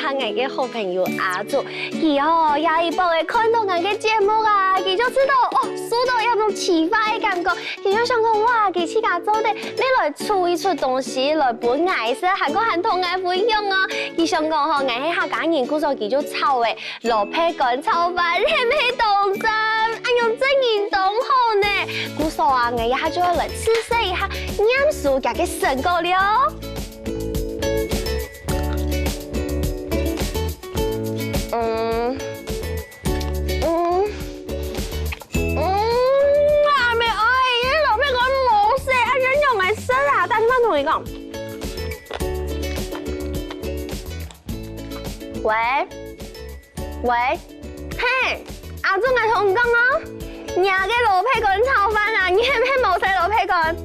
下我嘅好朋友阿祖，佢哦也一幫佢看到我嘅節目啊，佢就知道哦，受到一種啟發嘅感覺，佢就想講哇，佢自家做的，你來出一出東西來本顏色，還個還同我分享啊，佢想講吼，我喺客家人故所佢就炒嘅蘿蔔乾炒飯，係唔係當真？哎呦，真然當好呢，故所啊，我一下就要來試試一下鹽酥嘅成果了。喂，嘿，阿忠係同工啊，nhà嘅蘿蔔乾炒飯啊，你係唔係冇食蘿蔔乾？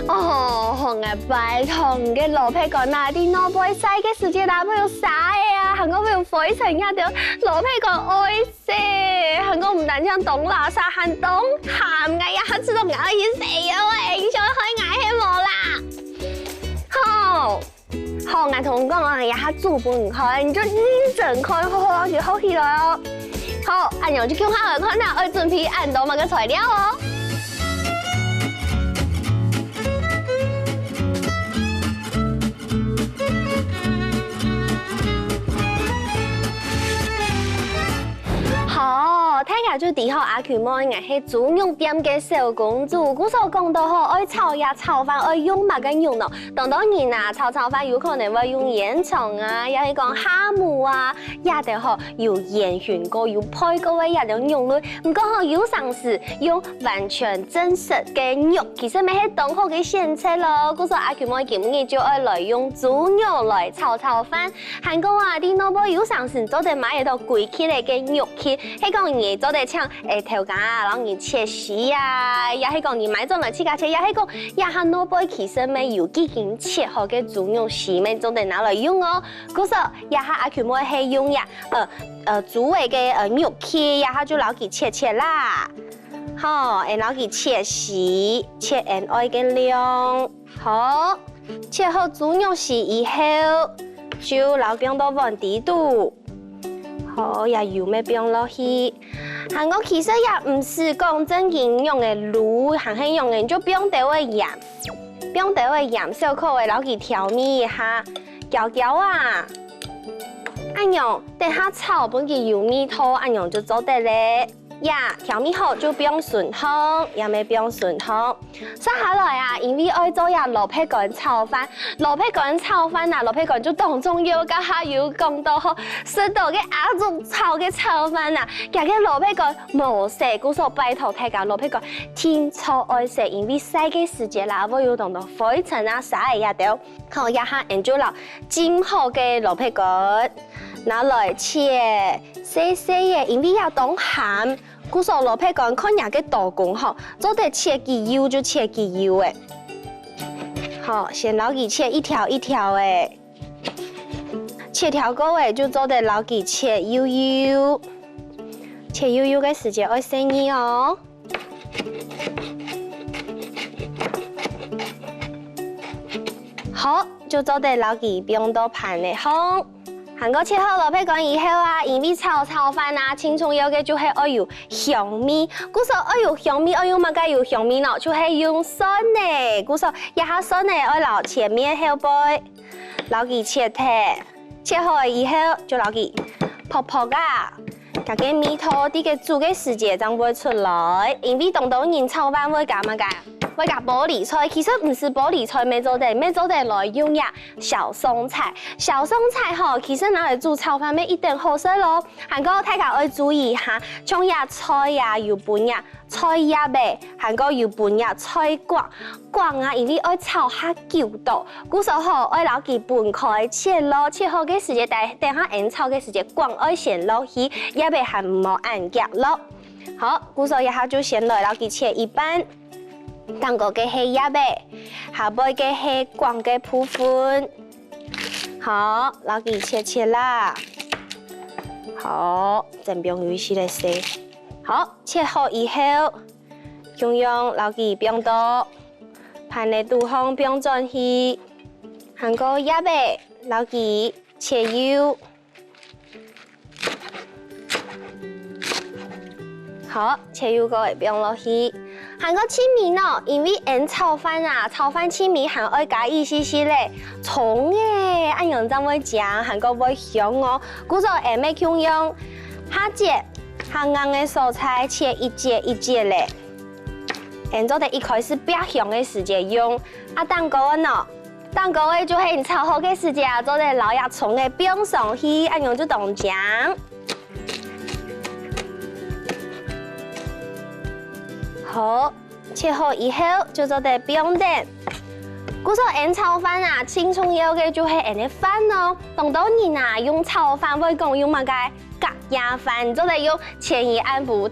哦，紅嘅白糖嘅蘿蔔乾啊，啲蘿蔔細嘅時間打不要晒啊，行我要火成一條蘿蔔乾愛食，行我唔但將凍垃圾行凍鹹嘅呀，知道我意思啊喂，想開眼希望啦，好。好，我同講啊，一下做本開，你就認真開，好就好起來哦。好，阿娘就叫下來看下，我準備按到某個材料哦。好，睇下就底下阿佢妹硬係煮肉店嘅小公主，古時候講到好愛炒呀炒飯愛用乜嘅肉咯，當然啊炒飯有可能會用煙腸啊，又係講蝦母啊，也得好有煙燻過有配過嘅一種肉類，唔過好有嘗試用完全真實嘅肉，其實咪係當好嘅選擇咯。古時候阿佢妹今日就愛來用豬肉來炒飯，韓國啊啲老婆有嘗試做得買一道貴起嚟嘅肉器。係講你做得像頭家啊，然後你切絲啊，也係講你買咗來自家切，也係講也係攞杯其實咪有幾件切好嘅豬肉絲咪做得拿來用哦。嗰時候也係阿佢妹係用呀豬胃嘅肉器，也係就攞佢切啦，好，然後佢切絲，切按愛嘅量，好，切好豬肉絲以後，就攞姜到碗底度。好，也油咩變落去。韓國其實也唔是講正經用嘅滷，係用嘅就變到嘅鹽，變到嘅鹽小口嘅，攞佢調味一下，攪啊。按樣等下炒本佢油味透，按樣就做得咧。呀，調味好就不用順湯，也咪不用順湯。接下來啊，因為愛做呀蘿蔔乾炒飯，蘿蔔乾炒飯啊，蘿蔔乾就當中要加下有講到好，食到嘅阿種炒嘅炒飯啊，夾嘅蘿蔔乾冇食，故所拜託大家蘿蔔乾天超愛食，因為細嘅時節啦，我要當到灰塵啊啥嘢都，好一下研究啦，煎好嘅蘿蔔乾拿來切細細嘅，因為要當鹹。古時候蘿蔔乾看人嘅刀工好，做得切幾油就切幾油誒。好，先攞佢切一條一條誒，切條過誒就做得攞佢切油油，切油油嘅時間要細膩哦。好，就做得攞佢變到盤嚟烘。韓國切好蘿蔔乾以後啊，因為炒飯啊，青蔥有嘅就係愛有香味。古時候愛有香味，愛用乜嘅有香味咯？就係用蒜呢。古時候一下蒜呢，愛撈前面後背，撈佢切鐵，切好以後就撈佢泡泡噶。嗰個味道啲嘅煮嘅時間就會出來，因為當到人炒飯會咁乜㗎？會加玻璃菜，其實唔是玻璃菜，咩做得來用呀小松菜。小松菜吼，其實拿來煮炒飯咪一定好食咯。韓國大家要注意下，像呀菜呀要拌呀菜葉唄，韓國要拌呀菜瓜啊，因為要炒下久度。古時候愛攞佢拌開切咯，切好嘅時間，等下按炒嘅時間，瓜愛先落去，也袂係唔好按夾咯。好，古時候一下就先來攞佢切一半。當個嘅係葉唄，下背嘅係光嘅部分，好，攞佢切啦，好，準備開始嚟食，好，切好以後，咁樣攞佢變到盤嚟度烘變轉去，韓國葉唄，攞佢切油。好，切油个会放落去。韩国青米呢，因为腌炒饭啊，炒饭青米还爱加一些些嘞葱诶，按样怎会食，韩国会香哦。古时候下面用虾节、虾硬的蔬菜切一节一节嘞。现做的一开始比较香的时间用，啊蛋糕呢，蛋糕诶就係炒好嘅時間，做啲老葉葱嘅冰上去，按樣就凍醬。好，切好以後就做啲冰蛋。古時候腌炒飯啊，青葱要嘅就係腌啲飯咯。當到你啊用炒飯會講用乜嘅？隔夜飯，做嚟用前一安步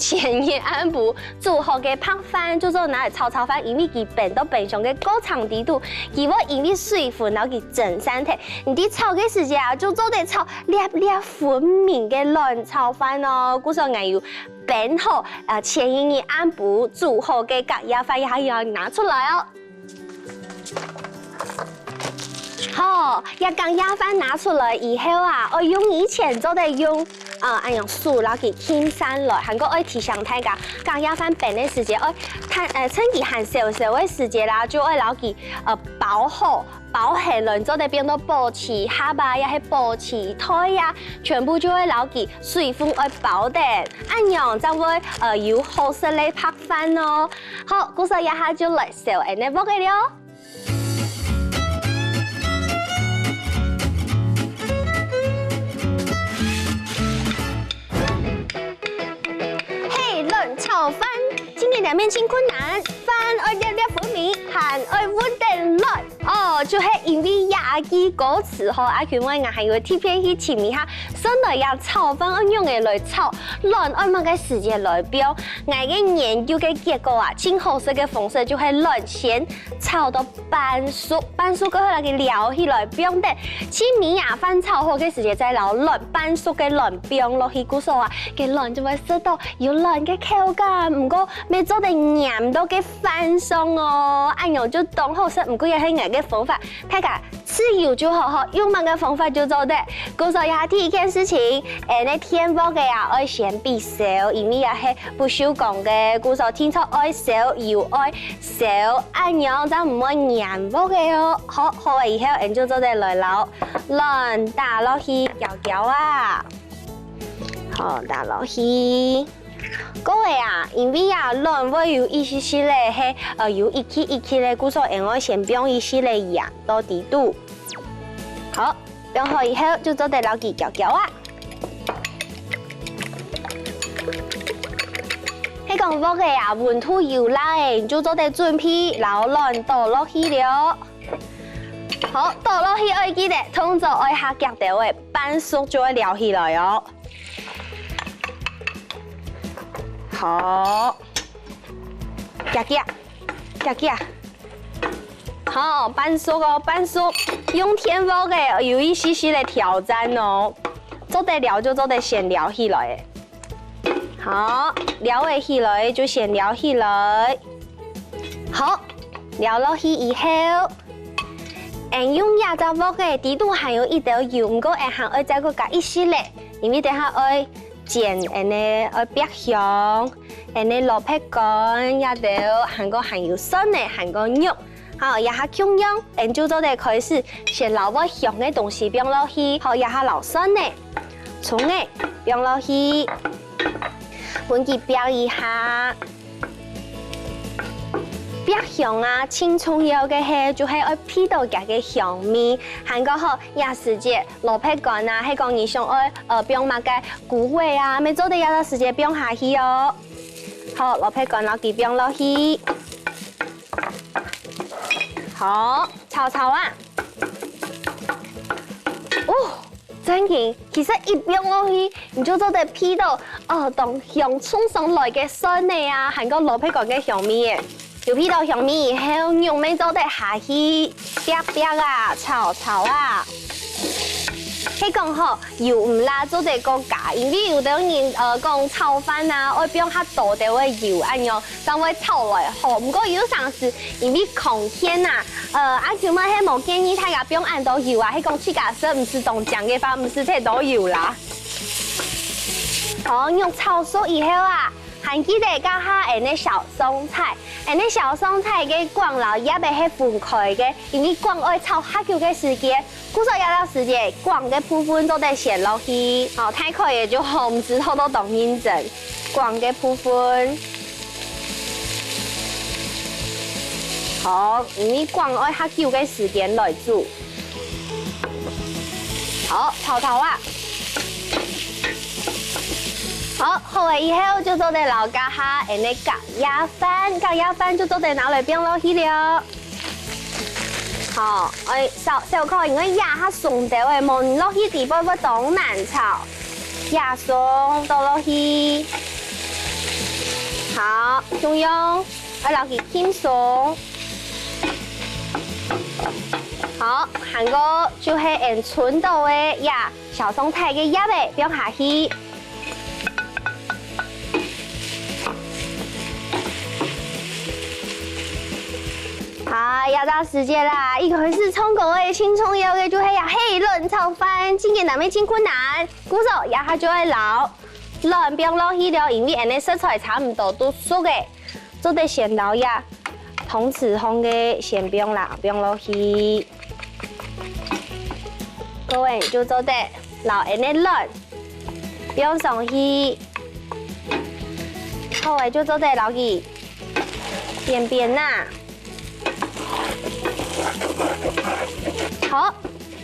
煮好嘅白飯，就做拿嚟炒飯，因為佢變到冰上嘅高長低度，佢會因為水分然後佢整散體。你啲炒嘅時間啊，就做嚟炒粒分明嘅卵炒飯哦。古時候我要變好前一安步煮好嘅隔夜飯，也要拿出來哦。好，一隔夜飯拿出來以後啊，我用以前做的用。按樣數，然後佢輕散來，韓國愛提醒大家，隔夜飯變嘅時間，愛趁佢還少少嘅時間啦，就愛攞佢包好，包起來，做得變到保持下巴也係保持腿呀，全部就會攞佢水分愛包得，按樣就會有好食嘅白飯咯。好，故事一下就嚟燒誒呢個嘅了。炒飯，今天兩面清困難，飯愛粒粒分明，飯愛穩定來。哦，就係因為亞記歌詞和阿權威還有貼片去前面下，真係要炒飯按用嘅來炒，亂按乜嘅時間來標。我嘅研究嘅結果啊，最好食嘅方式就係亂先炒到半熟，半熟過後嚟嘅料起來標的。前面呀飯炒好嘅時間再撈亂半熟嘅亂標落去，故數啊，嘅亂就會食到有亂嘅口感，唔過未做得黏到嘅飯上哦，按樣就當好食，唔過又係我嘅方法，大家吃油就好好，用乜嘅方法就做得。故數一下第一件事情，你天鍋嘅啊，愛先必燒，因為也係不鏽鋼嘅，故數天初愛燒，油愛燒，按樣就唔會黏鍋嘅哦。好，好以後你就做得來撈，亂打落去，攪啊，好打落去。各位啊，因為啊，卵會有一些些咧，係有一起咧，故所以我先放一些咧鹽到底度。好，放好以後就做得撈佢攪啊。喺講嗰個啊，溫度要辣誒，就做得準備撈卵倒落去了。好，倒落去愛記得，通常愛下夾到誒，半熟就會撩起來哦。好，夾，好，半熟哦，半熟，用天鍋嘅有一些些的挑戰哦，做得了就做得先撩起來，好，撩會起來就先撩起來，好，撩落去以後，用亞雜鍋嘅底度還有一條油，唔過還要再個加一些咧，因為等下愛。煎呢，愛白香，呢蘿蔔乾，也到韓國還有酸呢，韓國肉，好，也下薑用，就做得開始先撈個香嘅東西放落去，好，也下撈酸呢，蔥呢放落去，揾佢飆一下。白香啊，青蔥油嘅係就係愛披到夾嘅香味，韓國好也時節蘿蔔乾啊，係講你想愛放乜嘅菇味啊，咪做得有個時節放下去哦。好，蘿蔔乾攞佢放落去，好炒啊。哦，真嘅，其實一放落去，你就做得披到當香衝上來嘅酸味啊，韓國蘿蔔乾嘅香味嘅。有披到香味以後，用咪做得下去，煸啊，炒啊。迄讲吼油唔辣做一个加，因为有的人讲炒饭啊，爱用较多的个油安样，才会炒来好。不过有当时因为空天呐，阿舅妈迄无建议大家不用按多油啊，迄讲去假设唔是冻酱嘅话，唔是太多油啦。好，用炒熟以后啊。 还记得加下那小松菜，那小松菜嘅光老也被迄分开嘅，因为光爱炒较久嘅时间，古时候要到时间，光嘅部分都得先落去，哦，太快也就红之后都懂认真，光嘅部分，好，因为光爱较久嘅时间来煮，好，炒啊。 好，好了以后就做得老家哈，那咖椰饭就做得拿来变落去了。好，小可因为椰它松掉的，冇落去地方不当难炒，椰松倒落去。好，中央要落去轻松。好，韩国就系按纯豆的椰小松菜嘅椰味变下去。 好，要到时间啦！一开始冲口味轻松油嘅就系呀黑轮炒饭，今年难咩真困难，鼓手也下就会老，乱变落去了，因为安尼食材差唔多都熟嘅，做得先老呀，同时烘嘅先变啦，变落去，各位就做得老安尼乱，变上去，好诶就做得老去边边呐。 好，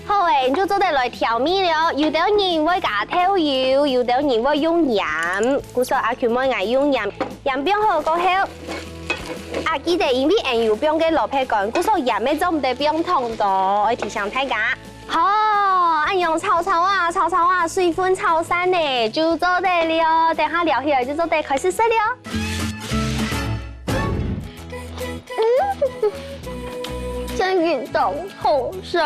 好诶，你就做得来调味了。有的人会加调油，有的人会用盐。古时候阿舅妹爱用盐，盐变好过后，啊记得因为盐油变嘅萝卜干，古时候盐咩做唔得变烫到，要提醒大家。好，按用炒啊，水分炒散呢就做得了。等下聊起来就做得开始食了。真运动好食，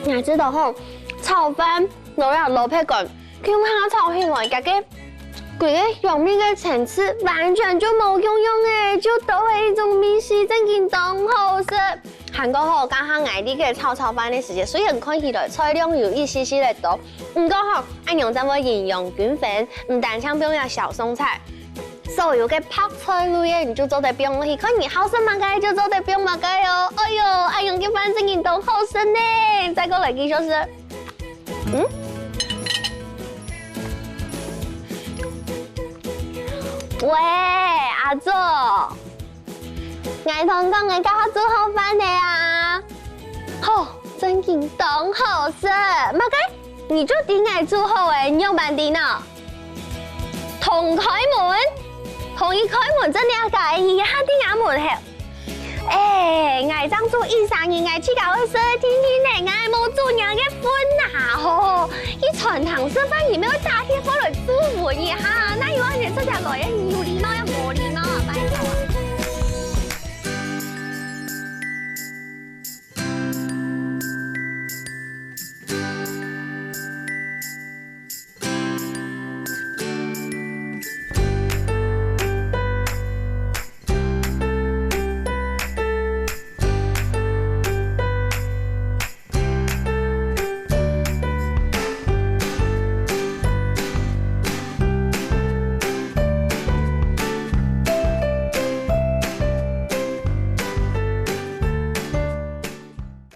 你知道吼，炒饭攞入萝卜干，叫下炒起來，家嘅佢嘅用面嘅層次完全就冇用嘅，就都係一種美食，真運動好食。韓國吼加下捱啲嘅炒飯嘅時間，雖然看起來菜量有一絲絲嚟多，唔過吼按用怎麼營養均衡，唔但搶邊有小餸菜。 所有嘅泡菜類嘅，你就做得不用落去。看你好食嘛嘅，就做得不用嘛嘅哦。哎呦，阿用嘅飯真係都好食呢。再過來繼續食。喂，阿祖，愛同講嘅教我煮好飯的啊。好，真係都好食。嘛嘅，你就點愛煮好誒？你用板底呢？同開門。 同一開門真了解，而家啲眼門係，捱張做醫生嘅捱去搞去食，天天嚟捱冇做人嘅飯啊！吼，一傳堂食飯而冇炸天火來煮飯嘅嚇，那有安全出隻來啊！要禮貌又冇禮貌啊，拜託。